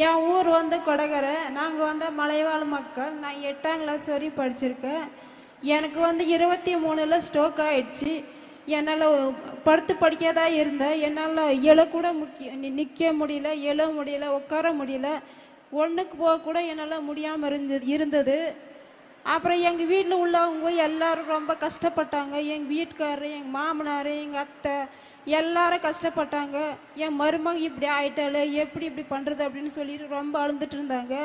என் ஊர் வந்து கொடகரை. நாங்கள் வந்து மலைவாழ் மக்கள். நான் 8ஆம் கிளாஸ் வரையும் படிச்சிருக்கேன். எனக்கு வந்து 23ல் ஸ்ட்ரோக் ஆயிடுச்சு. என்னால் படுத்து படிக்காதான் இருந்தேன். என்னால் எழக்கூட நிற்க முடியல, எழ முடியல, உட்கார முடியல, ஒன்றுக்கு போக கூட என்னால் முடியாமல் இருந்தது. அப்புறம் எங்கள் வீட்டில் உள்ளவங்க எல்லாரும் ரொம்ப கஷ்டப்பட்டாங்க. எங்கள் வீட்டுக்காரரு, எங்கள் மாமனார், எங்கள் அத்தை எல்லாரும் கஷ்டப்பட்டாங்க. என் மருமக இப்படி ஆயிட்டாலே, எப்படி இப்படி பண்ணுறது அப்படின்னு சொல்லிட்டு ரொம்ப அழுந்துட்டு இருந்தாங்க.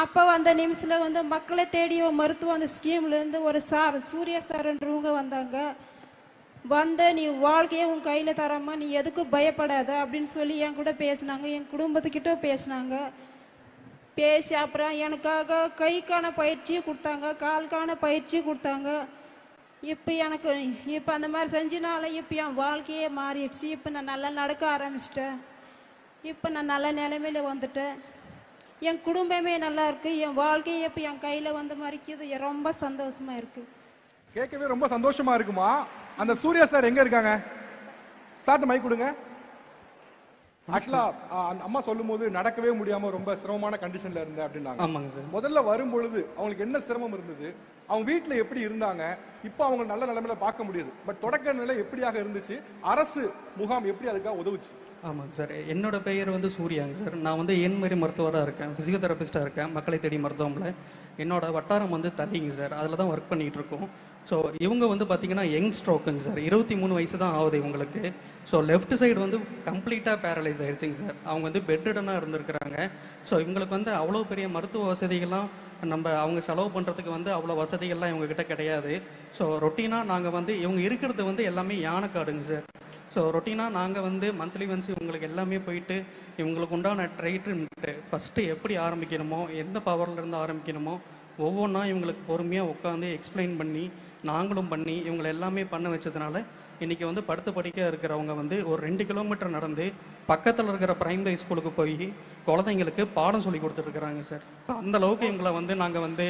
அப்போ அந்த நிமிஷத்தில் வந்து மக்களை தேடி மருத்துவம் அந்த ஸ்கீம்லேருந்து ஒரு சார், சூர்யா சார்ன்றவங்க வந்தாங்க. வந்து நீ வாழ்க்கையை உன் கையில் தராமா, நீ எதுக்கும் பயப்படாத அப்படின்னு சொல்லி என் கூட பேசினாங்க. என் குடும்பத்துக்கிட்ட பேசினாங்க. பேசி அப்புறம் எனக்காக கைக்கான பயிற்சியும் கொடுத்தாங்க, கால்கான பயிற்சியும் கொடுத்தாங்க. இப்போ அந்த மாதிரி செஞ்சனால இப்போ என் வாழ்க்கையே மாறிடுச்சு. இப்போ நான் நல்லா நடக்க ஆரம்பிச்சிட்டேன். இப்போ நான் நல்ல நிலைமையில வந்துட்டேன். என் குடும்பமே நல்லா இருக்கு. என் வாழ்க்கையை இப்போ என் கையில் வந்து மறிக்குது. ரொம்ப சந்தோஷமா இருக்கு. கேட்கவே ரொம்ப சந்தோஷமா இருக்குமா? அந்த சூர்யா சார் எங்க இருக்காங்க? சார்ட்ட மைக் கொடுங்க. ஆக்சுவலா அந்த அம்மா சொல்லும் போது நடக்கவே முடியாம ரொம்ப சிரமமான கண்டிஷன்ல இருந்தேன் அப்படின்னாங்க. ஆமாங்க சார். முதல்ல வரும் பொழுது அவங்களுக்கு என்ன சிரமம் இருந்தது, அவங்க வீட்டுல எப்படி இருந்தாங்க, இப்போ அவங்க நல்ல நிலைமையில பார்க்க முடியுது. பட் தொடக்க நிலை எப்படியாக இருந்துச்சு, அரசு முகாம் எப்படி அதுக்காக உதவுச்சு? ஆமாங்க சார். என்னோட பெயர் வந்து சூர்யாங்க சார். நான் வந்து என்மாரி மருத்துவராக இருக்கேன், பிசியோதெரபிஸ்டாக இருக்கேன் மக்களை தேடி மருத்துவமில். என்னோட வட்டாரம் வந்து தள்ளிங்க சார், அதில் தான் ஒர்க் பண்ணிகிட்டு இருக்கோம். ஸோ இவங்க வந்து பார்த்தீங்கன்னா யங் ஸ்ட்ரோக்குங்க சார், 23 வயசு தான் ஆகுது இவங்களுக்கு. ஸோ லெஃப்ட் சைடு வந்து கம்ப்ளீட்டாக பேரலைஸ் ஆயிடுச்சுங்க சார். அவங்க வந்து பெட்டடாக இருந்திருக்கிறாங்க. ஸோ இவங்களுக்கு வந்து அவ்வளோ பெரிய மருத்துவ வசதிகள்லாம் அவங்க செலவு பண்ணுறதுக்கு வந்து அவ்வளோ வசதிகள்லாம் இவங்ககிட்ட கிடையாது. ஸோ ரொட்டீனாக நாங்கள் வந்து இவங்க இருக்கிறது வந்து எல்லாமே யானைக்காடுங்க சார். ஸோ ரொட்டீனாக நாங்கள் வந்து மந்த்லி ஒன்ஸ் இவங்களுக்கு எல்லாமே போயிட்டு இவங்களுக்கு உண்டான ட்ரீட்மெண்ட்டு ஃபஸ்ட்டு எப்படி ஆரம்பிக்கணுமோ, எந்த பவர்லேருந்து ஆரம்பிக்கணுமோ ஒவ்வொன்றா இவங்களுக்கு பொறுமையாக உட்காந்து எக்ஸ்பிளைன் பண்ணி நாங்களும் பண்ணி இவங்களை எல்லாமே பண்ண வச்சதுனால இன்றைக்கி வந்து படுத்து படிக்க இருக்கிறவங்க வந்து ஒரு 2 கிலோமீட்டர் நடந்து பக்கத்தில் இருக்கிற பிரைமரி ஸ்கூலுக்கு போய் குழந்தைங்களுக்கு பாடம் சொல்லி கொடுத்துட்ருக்குறாங்க சார். அந்த அளவுக்கு இவங்களை வந்து நாங்கள் வந்து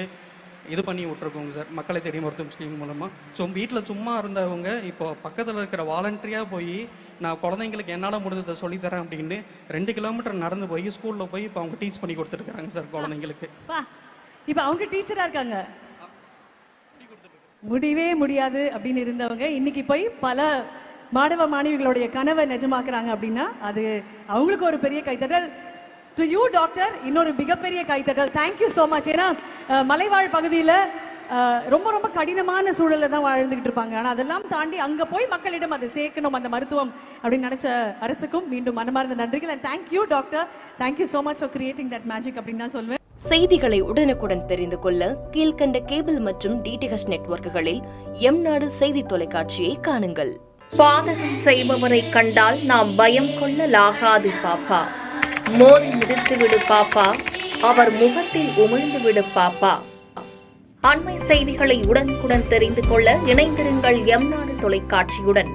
இது பண்ணி விட்ருக்கோங்க சார் மக்களை தேடி மருத்துவம் ஸ்கீம் மூலமாக. ஸோ வீட்டில் சும்மா இருந்தவங்க இப்போ பக்கத்தில் இருக்கிற வாலண்டரியாக போய் நான் குழந்தைங்களுக்கு என்னால் முடிஞ்சதை சொல்லித்தரேன் அப்படின்னு 2 கிலோமீட்டர் நடந்து போய் ஸ்கூலில் போய் இப்போ அவங்க டீச் பண்ணி கொடுத்துருக்குறாங்க சார் குழந்தைங்களுக்கு. இப்போ அவங்க டீச்சராக இருக்காங்க. முடியவே முடியாது அப்படின்னு இருந்தவங்க இன்னைக்கு போய் பல மாணவ மாணவிகளுடைய கனவை நிஜமாக்குறாங்க அப்படின்னா அது அவங்களுக்கு ஒரு பெரிய கைத்தட்டல். டு யூ டாக்டர் இன்னொரு மிகப்பெரிய கைத்தட்டல். Thank you so much. ஏன்னா மலைவாழ் பகுதியில் ரொம்ப ரொம்ப கடினமான சூழலில் தான் வாழ்ந்துகிட்டு இருப்பாங்க. ஆனால் அதெல்லாம் தாண்டி அங்கே போய் மக்களிடம் அதை சேர்க்கணும் அந்த மருத்துவம் அப்படின்னு நினைச்ச அரசுக்கும் மீண்டும் மனமார்ந்த நன்றிகள். And thank you doctor, thank you so much for creating that magic அப்படின்னு தான் சொல்வேன். செய்திகளை உடனுக்குடன் தெரிந்து கொள்ள கீழ்கண்ட கேபிள் மற்றும் டிடிஹெச் நெட்வொர்க்குகளில் எம்நாடு செய்தி தொலைக்காட்சியை காணுங்கள். பாதகம் செய்பவரை கண்டால் நாம் பயம் கொள்ளலாகாது பாப்பா. மோதி மிதித்து விடு பாப்பா, அவர் முகத்தில் உமிழ்ந்து விடு பாப்பா. அண்மை செய்திகளை உடனுக்குடன் தெரிந்து கொள்ள இணைந்திருங்கள் எம்நாடு தொலைக்காட்சியுடன்.